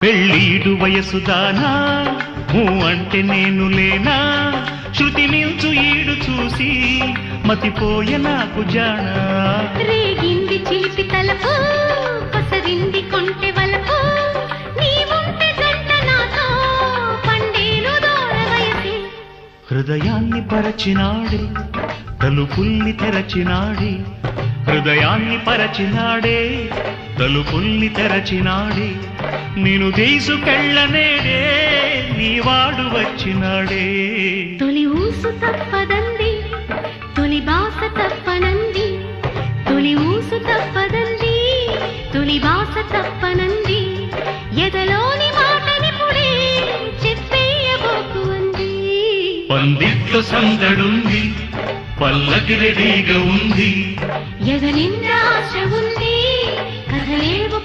పెళ్ళీడు వయసుదానా అంటే నేను లేనా శృతి మించు ఈడు చూసి మతిపోయ నాకు జానా రేగింది చిలిపి తలపు కొసరింది కొంటె వలపు నీవుంటే జంట నాతో పండేను దూర వయసి హృదయాన్ని పరచినాడే తలుపుల్ని తెరచినాడే హృదయాన్ని పరచినాడే తలుపుల్ని తెరచినాడే నేను తీసుకెళ్ళనేడే నీవాడు వచ్చినాడే తొలి ఊసు తప్పదంది తొలి బాస తప్పనంది తొలి ఊసు తప్పదంది తొలి బాస తప్పనంది ఎదలోని మాటని పుడే చెప్పేయబోకు అంది పందిట్లో సందడుంది పల్లకి రెడీగా ఉంది ఎదనింద్ర ఆశ ఉంది కథలేవు